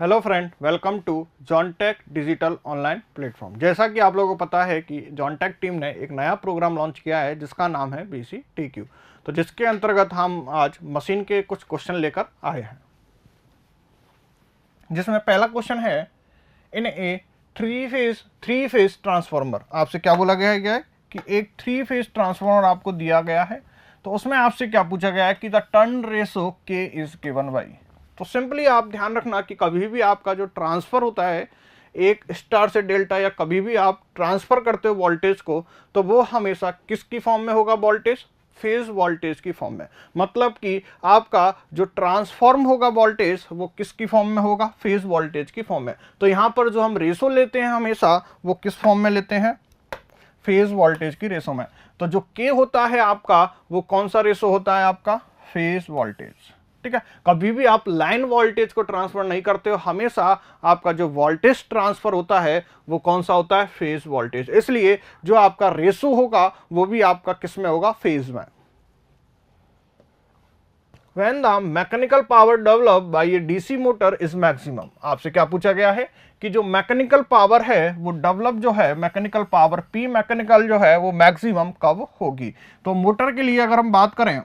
Hello friend, welcome to Johntech digital online platform. जैसा कि आप लोगों को पता है कि जॉनटेक टीम ने एक नया प्रोग्राम लॉन्च किया है जिसका नाम है BCTQ। तो जिसके अंतर्गत हम आज मशीन के कुछ क्वेश्चन लेकर आए हैं, जिसमें पहला क्वेश्चन है, इन ए थ्री फेज ट्रांसफार्मर। आपसे क्या बोला गया है कि एक 3 फेज ट्रांसफार्मर आपको दिया गया है, तो उसमें आपसे क्या पूछा गया है कि the turn ratio K is given by. तो सिंपली आप ध्यान रखना कि कभी भी आपका जो ट्रांसफर होता है एक स्टार से डेल्टा, या कभी भी आप ट्रांसफर करते हो वोल्टेज को, तो वो हमेशा किसकी फॉर्म में होगा? वोल्टेज, फेज वोल्टेज की फॉर्म में। मतलब कि आपका जो ट्रांसफॉर्म होगा वोल्टेज, वो किसकी फॉर्म में होगा? फेज वोल्टेज की फॉर्म में। तो यहां पर जो हम रेशो लेते हैं हमेशा, वो किस फॉर्म में लेते हैं? फेज वोल्टेज की रेशो में। तो जो के होता है आपका, वो कौन सा रेशो होता है आपका? Phase voltage. ठीक है, कभी भी आप लाइन वोल्टेज को ट्रांसफर नहीं करते हो, हमेशा आपका जो वोल्टेज ट्रांसफर होता है वो कौन सा होता है? Phase voltage. इसलिए जो आपका रेशो होगा वो भी आपका किस में होगा? फेज में। When the mechanical power developed by a DC motor is maximum। आपसे क्या पूछा गया है कि जो मैकेनिकल पावर है वो डेवलप जो है, मैकेनिकल पावर P मैकेनिकल जो है वो मैक्सिमम कब होगी? तो मोटर के लिए अगर हम बात करें,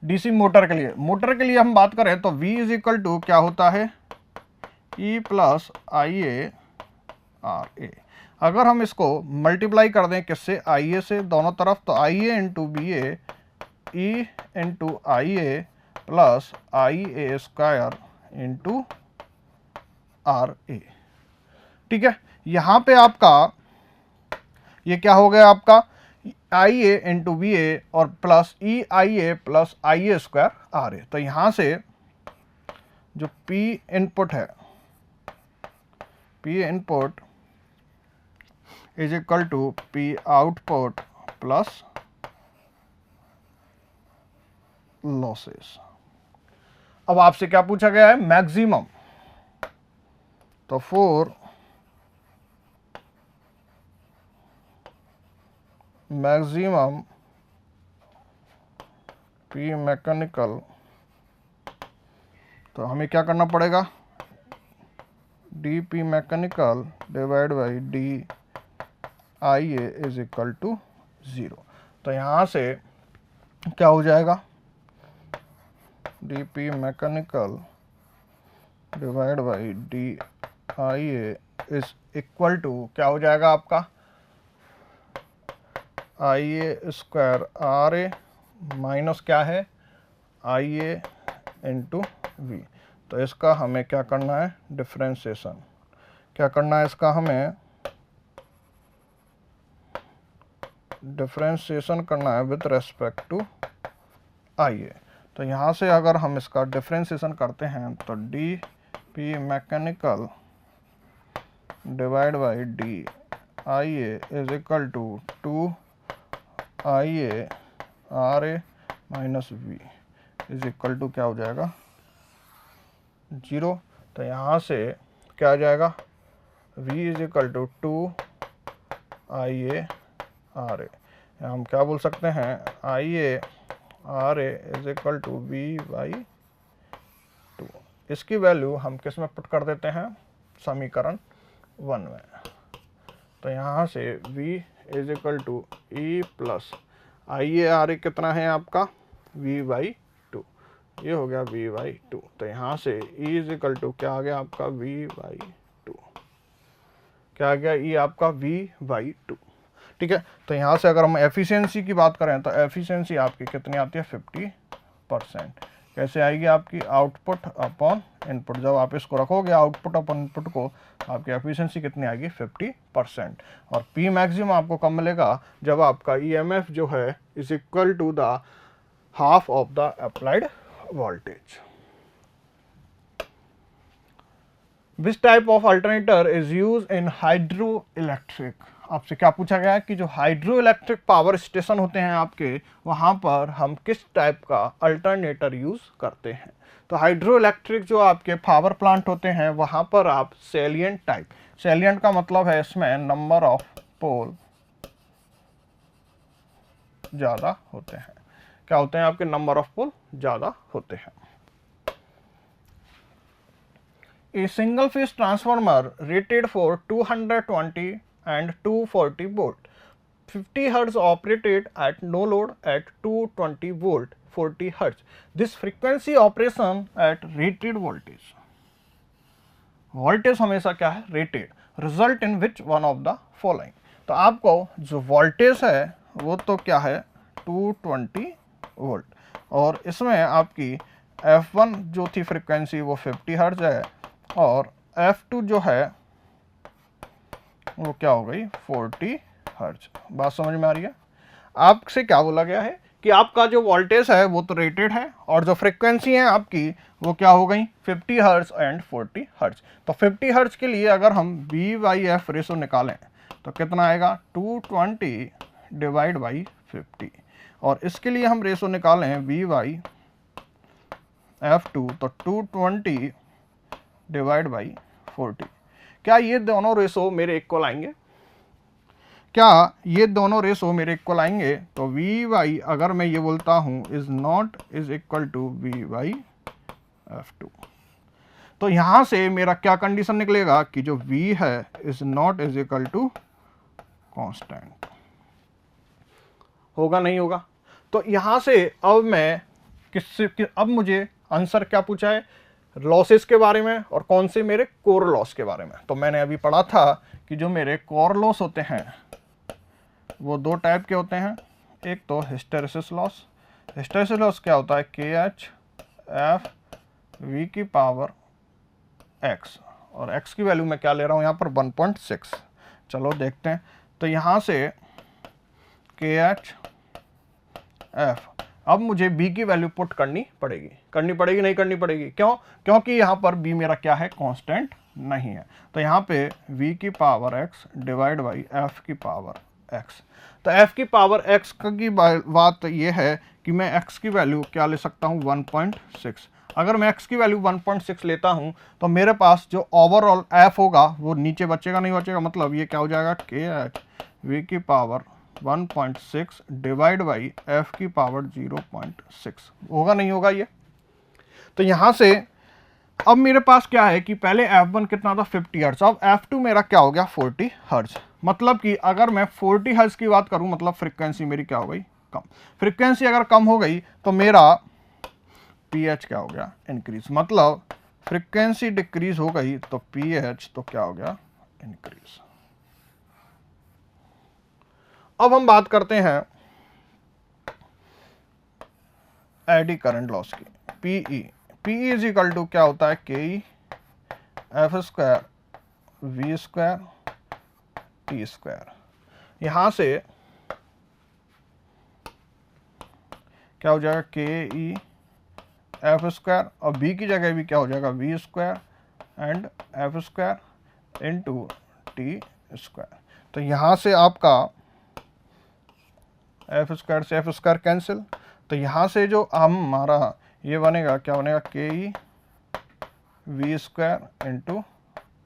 डीसी मोटर के लिए हम बात करें तो V इज इक्वल टू क्या होता है? E plus IA RA। अगर हम इसको मल्टीप्लाई कर दें किससे? IA से दोनों तरफ, तो IA into BA E into IA plus IA square into RA। ठीक है, यहां पे आपका ये क्या हो गया? आपका IA इंटू BA और plus EIA plus IA square RA। तो यहां से जो P इनपुट है, P input is equal to P output plus losses. अब आपसे क्या पूछा गया है? मैक्सिमम। तो फॉर मैक्सिमम P मैकेनिकल, तो हमें क्या करना पड़ेगा? dP mechanical divide by DIA is equal to 0। तो यहां से क्या हो जाएगा? dP mechanical divide by DIA is equal to क्या हो जाएगा आपका? IA स्क्वायर RA माइनस क्या है? IA into V। तो इसका हमें क्या करना है? डिफरेंशिएशन। क्या करना है इसका? हमें डिफरेंशिएशन करना है विथ रेस्पेक्ट टू IA। तो यहाँ से अगर हम इसका डिफरेंशिएशन करते हैं तो dP mechanical divide by DIA is equal to 2IA RA minus V is equal to क्या हो जाएगा? 0। तो यहाँ से क्या आ जाएगा? V is equal to 2IA RA। हम क्या बोल सकते हैं? IA RA is equal to V by 2। इसकी वैल्यू हम किस में पुट कर देते हैं? समीकरण 1 में। तो यहाँ से V is equal to E plus IA RA कितना है आपका? V by 2। ये हो गया V बाई 2। तो यहाँ से E इज इक्वल टू क्या आ गया आपका? V by 2। क्या आ गया? E आपका V बाई 2। ठीक है, तो यहाँ से अगर हम एफिशिएंसी की बात करें तो एफिशिएंसी आपकी कितनी आती है? 50%। कैसे आएगी आपकी? Output upon input. जब आप इसको रखोगे आउटपुट अपॉन इनपुट को, आपकी एफिशिएंसी कितनी आएगी? 50%। और P मैक्सिमम आपको कब मिलेगा? जब आपका EMF जो है is equal to the half of the applied voltage. Which type of alternator is used in hydroelectric? आपसे क्या पूछा गया है कि जो हाइड्रो इलेक्ट्रिक पावर स्टेशन होते हैं आपके, वहां पर हम किस टाइप का अल्टरनेटर यूज करते हैं? तो हाइड्रो इलेक्ट्रिक जो आपके पावर प्लांट होते हैं वहां पर आप सैलिएंट टाइप, सैलिएंट का मतलब है इसमें नंबर ऑफ पोल ज़्यादा होते हैं। क्या होते हैं आपके? नंबर ऑफ पोल ज़्यादा होते हैं। A single phase transformer rated for 220 and 240 volt. 50 hertz operated at no load at 220 volt 40 hertz. This frequency operation at rated voltage. Voltage हमेशा क्या है, rated. Result in which one of the following. तो आपको जो voltage है वो तो क्या है 220 वोल्ट, और इसमें आपकी F1 जो थी फ्रीक्वेंसी वो 50 हर्ट्ज है, और F2 जो है वो क्या हो गई 40 हर्ट्ज. बात समझ में आ रही है. आपसे क्या बोला गया है कि आपका जो वोल्टेज है वो तो रेटेड है, और जो फ्रीक्वेंसी है आपकी वो क्या हो गई 50 हर्ट्ज एंड 40 हर्ट्ज. तो 50 हर्ट्ज के लिए अगर हम V/F रेशो निकालें तो कितना आएगा 220 डिवाइड बाई 50, और इसके लिए हम रेशो निकालें V/F2 तो 220 डिवाइड बाई 40. क्या ये दोनों रेशो मेरे इक्वल आएंगे? क्या ये दोनों रेशो मेरे इक्वल आएंगे? तो Vy अगर मैं ये बोलता हूँ is not is equal to V/F2, तो यहाँ से मेरा क्या कंडीशन निकलेगा कि जो V है is not is equal to constant. होगा नहीं होगा? तो यहाँ से अब मैं अब मुझे आंसर क्या पूछा है, लॉसेस के बारे में और कौन से मेरे कोर लॉस के बारे में. तो मैंने अभी पढ़ा था कि जो मेरे कोर लॉस होते हैं वो दो टाइप के होते हैं. एक तो हिस्टेरेसिस लॉस. हिस्टेरेसिस लॉस क्या होता है KH F V की पावर x, और x की वैल्यू मैं क्या ले रहा हूँ यहाँ पर 1.6. चलो देखते हैं. तो यहाँ से KH F, अब मुझे B की वैल्यू पुट करनी पड़ेगी नहीं करनी पड़ेगी? क्यों? क्योंकि यहाँ पर B मेरा क्या है कांस्टेंट नहीं है. तो यहाँ पे V की power x divide by F की पावर x. तो F की पावर x की बात ये है कि मैं x की वैल्यू क्या ले सकता हूँ 1.6. अगर मैं x की वैल्यू 1.6 लेता हूँ तो मेरे पास जो ओवरऑल f होगा वो नीचे बचेगा नहीं बचेगा, मतलब ये क्या हो जाएगा KH V की पावर 1.6 डिवाइड बाई F की पावर 0.6. होगा नहीं होगा ये? तो यहाँ से अब मेरे पास क्या है कि पहले F1 कितना था 50 हर्ट्ज, अब F2 मेरा क्या हो गया 40 हर्ट्ज. मतलब कि अगर मैं 40 हर्ट्ज की बात करूं मतलब फ्रीक्वेंसी मेरी क्या हो गई कम. फ्रीक्वेंसी अगर कम हो गई तो मेरा pH क्या हो गया इंक्रीज, मतलब फ्रीक्वेंसी डिक्रीज हो गई तो pH तो क्या हो गया इंक्रीज. अब हम बात करते हैं एडी करंट लॉस की. PE इज इक्वल टू क्या होता है KE F² V² T². यहां से क्या हो जाएगा KE F² और B की जगह भी क्या हो जाएगा V² and F² into T². तो यहां से आपका F² से F² कैंसिल, तो यहाँ से जो हमारा ये बनेगा क्या बनेगा KE V² इंटू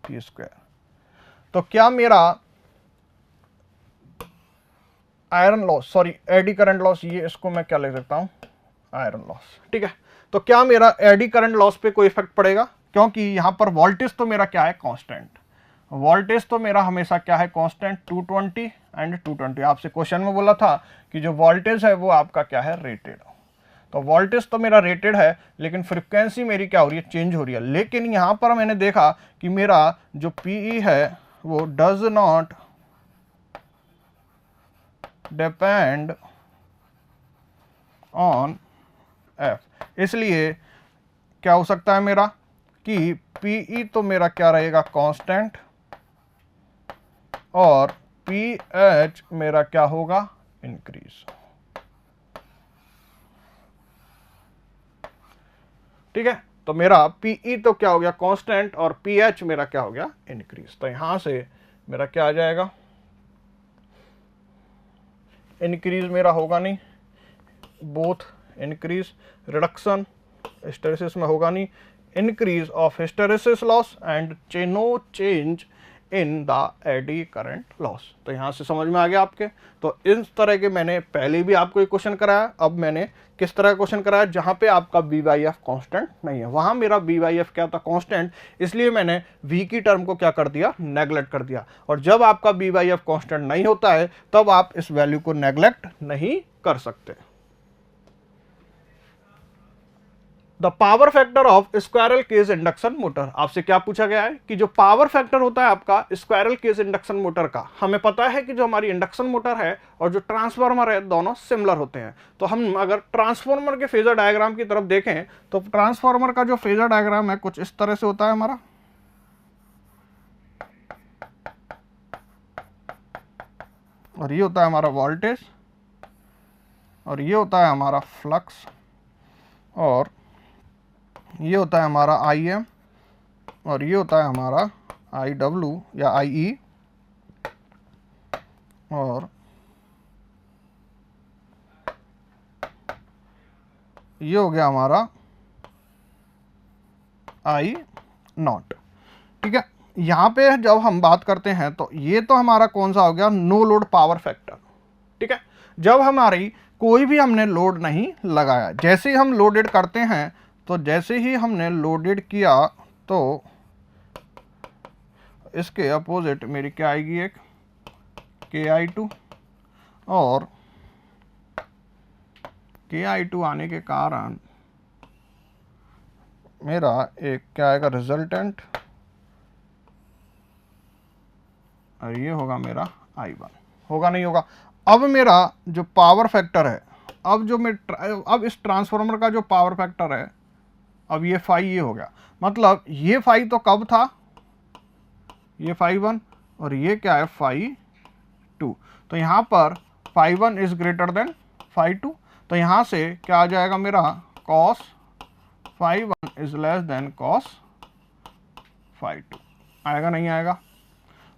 T². तो क्या मेरा iron loss, sorry AD current loss, ये इसको मैं क्या ले सकता हूँ आयरन लॉस. ठीक है. तो क्या मेरा एडी करंट लॉस पे कोई इफेक्ट पड़ेगा? क्योंकि यहाँ पर वोल्टेज तो मेरा क्या है कांस्टेंट. वोल्टेज तो मेरा हमेशा क्या है कांस्टेंट 220 एंड 220. आपसे क्वेश्चन में बोला था कि जो वोल्टेज है वो आपका क्या है रेटेड. तो वोल्टेज तो मेरा रेटेड है लेकिन फ्रीक्वेंसी मेरी क्या हो रही है चेंज हो रही है. लेकिन यहाँ पर मैंने देखा कि मेरा जो PE है वो does not depend on F. इसलिए क्या हो सकता है मेरा कि PE तो मेरा क्या रहेगा कांस्टेंट और pH मेरा क्या होगा इंक्रीज. ठीक है. तो मेरा PE तो क्या हो गया कांस्टेंट और pH मेरा क्या हो गया इंक्रीज. तो यहां से मेरा क्या आ जाएगा इंक्रीज मेरा होगा नहीं, बोथ इंक्रीज. रिडक्शन हिस्टेरेसिस में होगा नहीं, increase of hysteresis loss and no change in the eddy current loss. तो यहाँ से समझ में आ गया आपके। तो इस तरह के मैंने पहले भी आपको एक क्वेश्चन कराया, अब मैंने किस तरह का क्वेश्चन कराया जहाँ पे आपका बी बाई एफ कॉन्स्टेंट नहीं है, वहाँ मेरा बी बाई एफ क्या था, कॉन्स्टेंट, इसलिए मैंने वी की टर्म को क्या कर दिया, नेग्लेक्ट कर दिया। और जब आपका बी बाई एफ कॉन्स्टेंट नहीं होता है तब आप इस वैल्यू को नेग्लेक्ट नहीं कर सकते। The power factor of squirrel cage induction motor, आपसे क्या पूछा गया है कि जो पावर फैक्टर होता है आपका स्क्वायरल केज इंडक्शन मोटर का, हमें पता है कि जो हमारी इंडक्शन मोटर है और जो ट्रांसफार्मर है दोनों सिमिलर होते हैं। तो हम अगर ट्रांसफार्मर के फेजर डायग्राम की तरफ देखें तो ट्रांसफार्मर का जो फेजर डायग्राम है कुछ इस तरह से होता है हमारा, और ये होता है हमारा वोल्टेज, और ये होता है हमारा फ्लक्स, और ये होता है हमारा आई एम, और ये होता है हमारा आई डब्ल्यू या आई ई, और ये हो गया हमारा आई नॉट। ठीक है, यहाँ पे जब हम बात करते हैं तो ये तो हमारा कौन सा हो गया, नो लोड पावर फैक्टर। ठीक है, जब हमारी कोई भी हमने लोड नहीं लगाया, जैसे ही हम लोडेड करते हैं तो जैसे ही हमने लोडेड किया तो इसके अपोजिट मेरी क्या आएगी, एक KI2, और KI2 आने के कारण मेरा एक क्या आएगा, रिजल्टेंट, और ये होगा मेरा I1, होगा नहीं होगा। अब मेरा जो पावर फैक्टर है, अब इस ट्रांसफार्मर का जो पावर फैक्टर है, अब ये फाई ये हो गया, मतलब ये फाई तो कब था, ये फाई 1, और ये क्या है, फाई 2। तो यहाँ पर phi 1 is greater than phi 2, तो यहाँ से क्या आ जाएगा मेरा, cos phi 1 is less than cos phi 2, आएगा नहीं आएगा।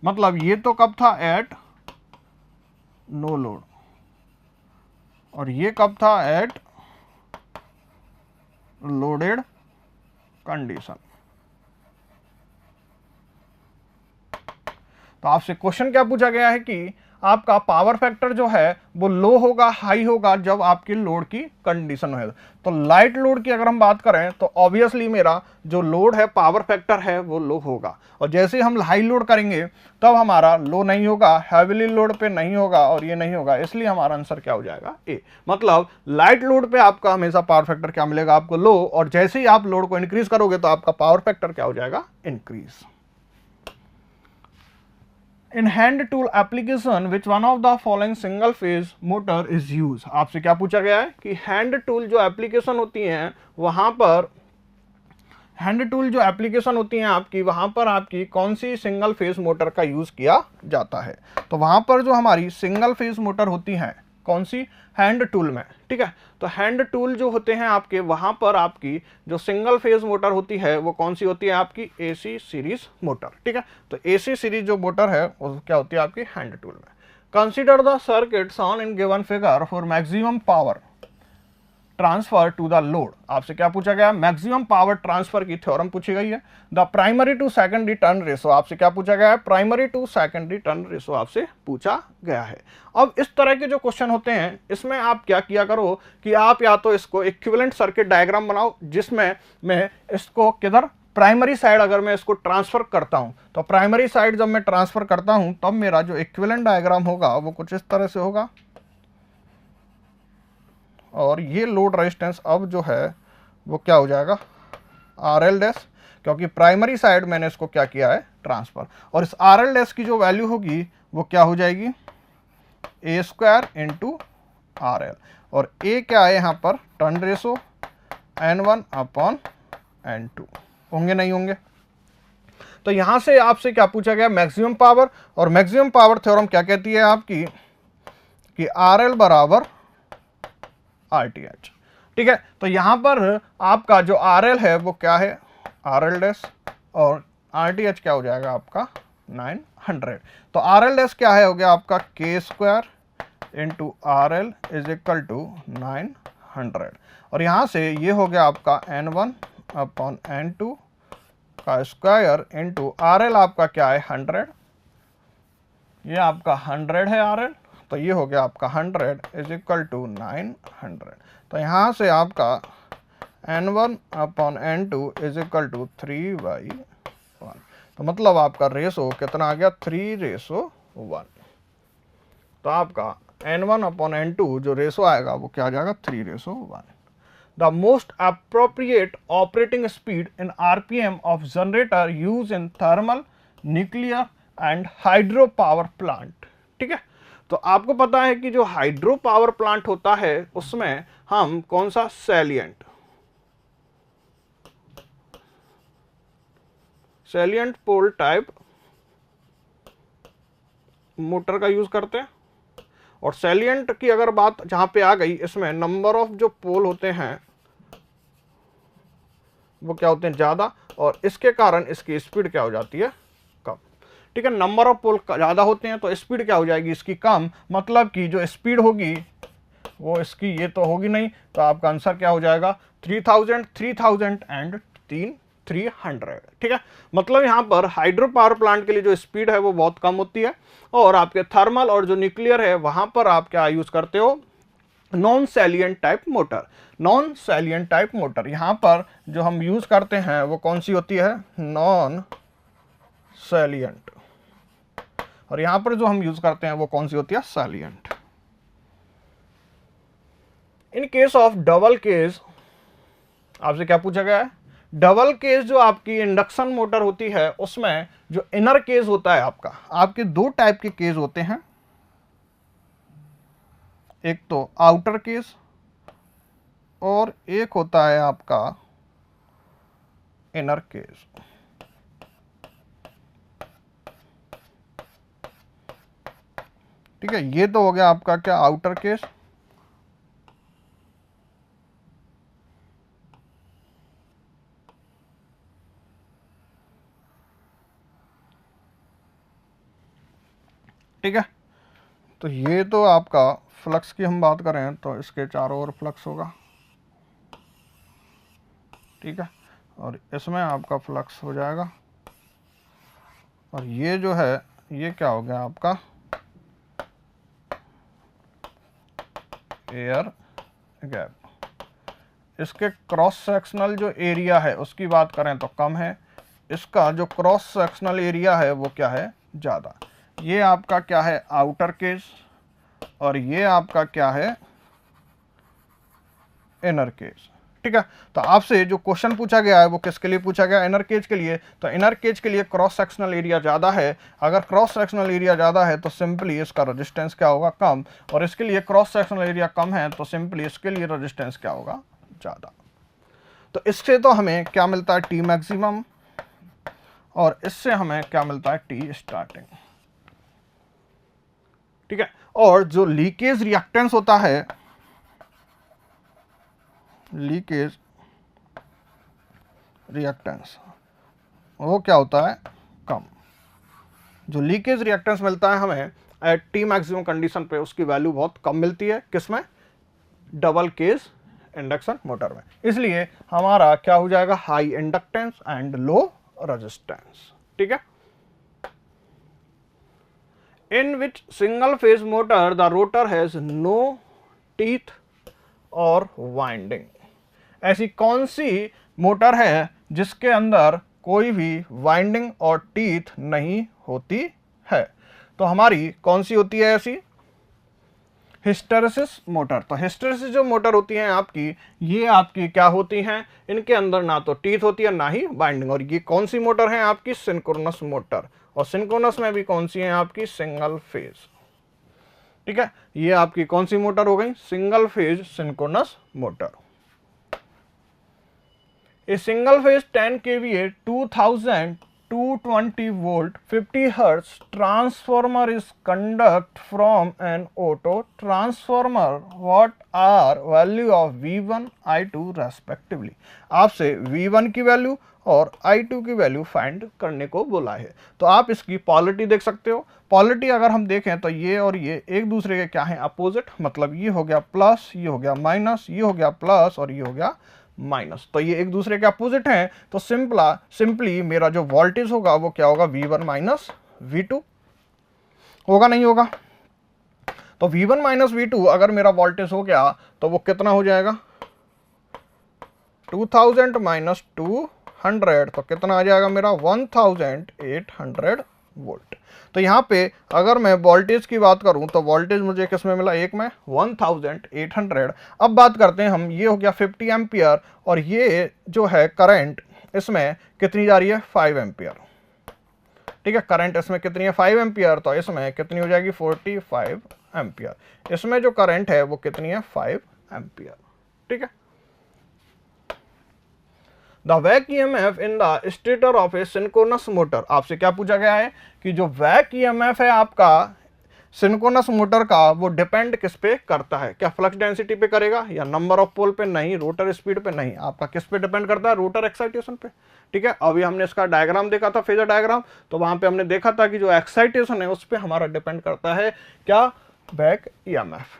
मतलब ये तो कब था, एट नो लोड, और ये कब था, एट लोडेड कंडीशन। तो आपसे क्वेश्चन क्या पूछा गया है कि आपका पावर फैक्टर जो है वो लो होगा, हाई होगा जब आपकी लोड की कंडीशन है। तो लाइट लोड की अगर हम बात करें तो ऑब्वियसली मेरा जो लोड है, पावर फैक्टर है वो लो होगा, और जैसे ही हम हाई लोड करेंगे तब हमारा लो नहीं होगा, हैवीली लोड पे नहीं होगा, और ये नहीं होगा, इसलिए हमारा आंसर क्या हो जाएगा, ए। मतलब लाइट लोड पे आपका हमेशा पावर फैक्टर क्या मिलेगा, आपको लो, और जैसे ही आप लोड को इंक्रीज करोगे तो आपका पावर फैक्टर क्या हो जाएगा, increase. In hand tool application which one of the following single phase motor is used, आपसे क्या पूछा गया है कि हैंड टूल जो एप्लीकेशन होती हैं वहां पर, हैंड टूल जो एप्लीकेशन होती हैं आपकी, वहां पर आपकी कौन सी सिंगल फेज मोटर का यूज किया जाता है। तो वहां पर जो हमारी सिंगल फेज मोटर होती हैं कौन सी, हैंड टूल में। ठीक है, तो हैंड टूल जो होते हैं आपके, वहां पर आपकी जो सिंगल फेज मोटर होती है वो कौन सी होती है, आपकी AC सीरीज मोटर। ठीक है, तो AC सीरीज जो मोटर है वो क्या होती है, आपकी हैंड टूल में। Consider the circuit shown in given figure for maximum power transfer to the load, आपसे क्या पूछा गया, मैक्सिमम पावर ट्रांसफर की थ्योरम पूछी गई है। The primary to secondary turn ratio, आपसे क्या पूछा गया है, primary to secondary turn ratio आपसे पूछा गया है। अब इस तरह के जो क्वेश्चन होते हैं इसमें आप क्या किया करो कि आप या तो इसको इक्विवेलेंट सर्किट डायग्राम बनाओ, जिसमें मैं इसको किधर, प्राइमरी साइड अगर मैं इसको ट्रांसफर करता हूं, तो प्राइमरी साइड जब मैं ट्रांसफर करता हूं तब मेरा जो इक्विवेलेंट डायग्राम होगा वो कुछ इस तरह से होगा, और ये लोड रेजिस्टेंस अब जो है वो क्या हो जाएगा, RL डैश, क्योंकि प्राइमरी साइड मैंने इसको क्या किया है, ट्रांसफर, और इस RL डैश की जो वैल्यू होगी वो क्या हो जाएगी, A स्क्वायर इंटू RL, और A क्या है यहाँ पर, turn ratio N1 upon N2, होंगे नहीं होंगे। तो यहाँ से आपसे क्या पूछा गया, मैक्सिमम पावर, और मैक्सिमम पावर थ्योरम क्या कहती है आपकी कि RL बराबर RTH। ठीक है, तो यहां पर आपका जो RL है वो क्या है, RL डैश, और RTH क्या हो जाएगा आपका 900। तो RL डैश क्या है, हो गया आपका K square into RL is equal to 900, और यहां से ये हो गया आपका N1 अपॉन N2 का स्क्वायर इंटू RL आपका क्या है 100, ये आपका 100 है RL, तो ये हो गया आपका 100 इज इक्वल टू 900। तो यहाँ से आपका N1 upon N2 is equal to 3/1। तो मतलब आपका रेशो कितना आ गया, 3:1। तो आपका N1 अपॉन N2 जो रेशो आएगा वो क्या आ जाएगा, 3:1। The most appropriate operating speed in RPM of generator use in thermal, nuclear and hydro power plant. ठीक है, तो आपको पता है कि जो हाइड्रो पावर प्लांट होता है उसमें हम कौन सा सैलिएंट पोल टाइप मोटर का यूज करते हैं। और सैलिएंट की अगर बात जहां पे आ गई, इसमें नंबर ऑफ जो पोल होते हैं वो क्या होते हैं, ज्यादा, और इसके कारण इसकी स्पीड क्या हो जाती है, कम। ठीक है, नंबर ऑफ पोल ज्यादा होते हैं तो स्पीड क्या हो जाएगी इसकी, कम। मतलब कि जो स्पीड होगी वो इसकी ये तो होगी नहीं, तो आपका आंसर क्या हो जाएगा, 3000, 3000 एंड 300। ठीक है, मतलब यहां पर हाइड्रो पावर प्लांट के लिए जो स्पीड है वो बहुत कम होती है, और आपके थर्मल और जो न्यूक्लियर है वहां पर आप क्या यूज करते हो, non salient type motor. Non salient type motor यहां पर जो हम यूज करते हैं वो कौन सी होती है, नॉन सैलिएंट, और यहां पर जो हम यूज करते हैं वो कौन सी होती है, salient. In case of double case आपसे क्या पूछा गया है, डबल केस जो आपकी इंडक्शन मोटर होती है उसमें जो इनर केस होता है आपका, आपके दो टाइप के केस होते हैं, एक तो आउटर केस और एक होता है आपका इनर केस। ठीक है, ये तो हो गया आपका क्या, आउटर केस। ठीक है, तो ये तो आपका फ्लक्स की हम बात करें तो इसके चारों ओर फ्लक्स होगा। ठीक है, और इसमें आपका फ्लक्स हो जाएगा, और ये जो है ये क्या हो गया आपका, एयर गैप। इसके क्रॉस सेक्शनल जो एरिया है उसकी बात करें तो कम है, इसका जो क्रॉस सेक्शनल एरिया है वो क्या है, ज़्यादा। ये आपका क्या है, आउटर केस, और ये आपका क्या है, इनर केस। ठीक है, तो आपसे जो क्वेश्चन पूछा गया है वो किसके लिए पूछा गया, इनर केज के लिए। तो इनर केज के लिए क्रॉस सेक्शनल एरिया ज़्यादा है, अगर क्रॉस सेक्शनल एरिया ज़्यादा है तो सिंपली इसका रेजिस्टेंस क्या होगा, कम, और इसके लिए क्रॉस सेक्शनल एरिया कम है तो सिंपली इसके लिए रेजिस्टेंस क्या होगा, ज़्यादा। तो इससे तो हमें क्या मिलता है, टी मैक्सिमम, और इससे हमें क्या मिलता है, टी स्टार्टिंग। ठीक है, और जो लीकेज रिएक्टेंस होता है, लीकेज रिएक्टेंस वो क्या होता है, कम। जो लीकेज रिएक्टेंस मिलता है हमें एट टी मैक्सिमम कंडीशन पे, उसकी वैल्यू बहुत कम मिलती है, किसमें, डबल केस इंडक्शन मोटर में। इसलिए हमारा क्या हो जाएगा, high inductance and low resistance. ठीक है, in which single phase motor the rotor has no teeth और वाइंडिंग। ऐसी कौन सी मोटर है जिसके अंदर कोई भी वाइंडिंग और टीथ नहीं होती है, तो हमारी कौन सी होती है ऐसी, हिस्टेरेसिस मोटर। तो हिस्टेरेसिस जो मोटर होती हैं आपकी, ये आपकी क्या होती हैं, इनके अंदर ना तो टीथ होती है ना ही बाइंडिंग। और ये कौन सी मोटर है आपकी, सिंक्रोनस मोटर, और सिंक्रोनस में भी कौन सी है आपकी, सिंगल फेज। ठीक है, ये आपकी कौन सी मोटर हो गई, single phase synchronous motor. A single phase 10 kVA 2220 volt 50 Hz transformer is conduct from an auto transformer. What are value of V1 I2 respectively? आपसे V1 की वैल्यू और I2 की वैल्यू फाइंड करने को बोला है। तो आप इसकी पॉलिटी देख सकते हो। पॉलिटी अगर हम देखें तो ये और ये एक दूसरे के क्या है, अपोजिट। मतलब ये हो गया प्लस, ये हो गया माइनस, ये हो गया प्लस और ये हो गया माइनस। तो ये एक दूसरे के अपोजिट हैं, तो सिंपली मेरा जो वोल्टेज होगा वो क्या होगा, V1 माइनस V2। होगा नहीं होगा? तो V1 माइनस V2 अगर मेरा वोल्टेज हो गया तो वो कितना हो जाएगा? 2000 माइनस 200 तो कितना आ जाएगा मेरा? 1800 वोल्ट। तो यहाँ पे अगर मैं वोल्टेज की बात करूँ तो वोल्टेज मुझे किसमें मिला? एक में 1800। अब बात करते हैं हम, ये हो गया 50 एम्पियर और ये जो है करंट इसमें कितनी जा रही है? 5 एम्पियर। ठीक है, करंट इसमें कितनी है? 5 एम्पियर। तो इसमें कितनी हो जाएगी? 45 एम्पियर। इसमें जो करंट है वो कितनी है? 5 एम्पियर। ठीक है। The back EMF in the stator of a synchronous motor. आपसे क्या पूछा गया है कि जो वैक ईएमएफ है आपका सिंक्रोनस मोटर का, वो डिपेंड किस पे करता है? क्या फ्लक्स डेंसिटी पे करेगा या नंबर ऑफ पोल पे? नहीं। रोटर स्पीड पे? नहीं। आपका किस पे डिपेंड करता है? रोटर एक्साइटेशन पे। ठीक है, अभी हमने इसका डायग्राम देखा था, फेजर डायग्राम, तो वहां पे हमने देखा था कि जो एक्साइटेशन है उस पे हमारा डिपेंड करता है क्या? Back EMF.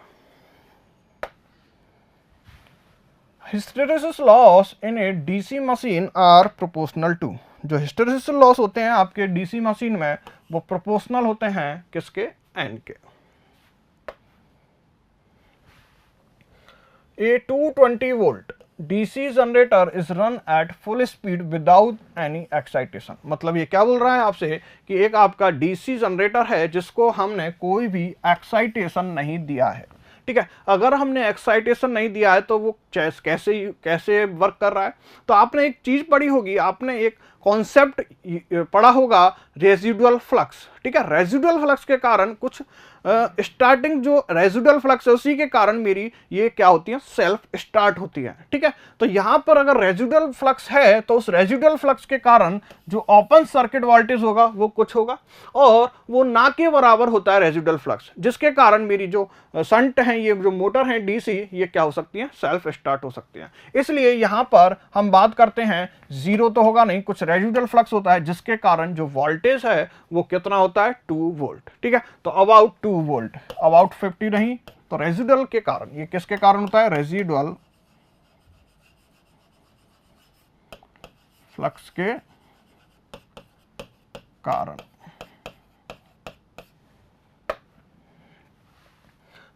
Hysteresis loss in a DC machine are proportional to. जो हिस्टेरेसिस लॉस होते हैं आपके डीसी मशीन में वो प्रोपोर्शनल होते हैं किसके? एन के। ए 220 volt DC generator is run at full speed without any excitation. मतलब ये क्या बोल रहा है आपसे कि एक आपका डीसी जनरेटर है जिसको हमने कोई भी एक्साइटेशन नहीं दिया है। ठीक है, अगर हमने एक्साइटेशन नहीं दिया है तो वो कैसे वर्क कर रहा है? तो आपने एक चीज पढ़ी होगी, आपने एक कॉन्सेप्ट पढ़ा होगा, रेजिडुअल फ्लक्स। ठीक है, रेजिडुअल फ्लक्स के कारण कुछ स्टार्टिंग जो रेजिडुअल फ्लक्स है उसी के कारण मेरी ये क्या होती है? सेल्फ स्टार्ट होती है। ठीक है, तो यहां पर अगर रेजिडुअल फ्लक्स है तो उस रेजिडुअल फ्लक्स के कारण जो ओपन सर्किट वोल्टेज होगा वो कुछ होगा और वो ना के बराबर होता है रेजिडुअल फ्लक्स, जिसके कारण मेरी जो शंट है, ये जो मोटर है डीसी, ये क्या हो सकती है? सेल्फ स्टार्ट हो सकती है। इसलिए यहां पर हम बात करते हैं, जीरो तो होगा नहीं, कुछ रेजिडुअल फ्लक्स होता है जिसके कारण जो वोल्टेज है वो कितना होता है? 2 वोल्ट। ठीक है, तो अबाउट 2 वोल्ट, अबाउट 50 नहीं। तो रेजिडुअल के कारण, ये किसके कारण होता है? रेजिडुअल फ्लक्स के कारण।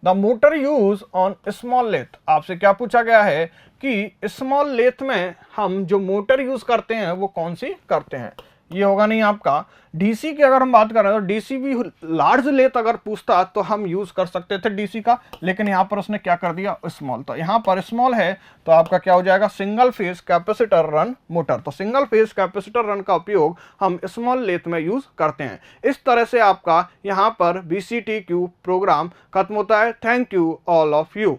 The motor use on small lathe. आपसे क्या पूछा गया है कि स्मॉल लेथ में हम जो मोटर यूज करते हैं वो कौन सी करते हैं? ये होगा नहीं आपका। डीसी की अगर हम बात करें तो डीसी भी लार्ज लेथ अगर पूछता तो हम यूज कर सकते थे डीसी का, लेकिन यहां पर उसने क्या कर दिया? स्मॉल। तो यहां पर स्मॉल है तो आपका क्या हो जाएगा? Single phase capacitor run motor. तो सिंगल फेज कैपेसिटर रन का उपयोग हम स्मॉल लेथ में यूज करते हैं। इस तरह से आपका यहां पर BCTQ प्रोग्राम खत्म होता है। Thank you all of you.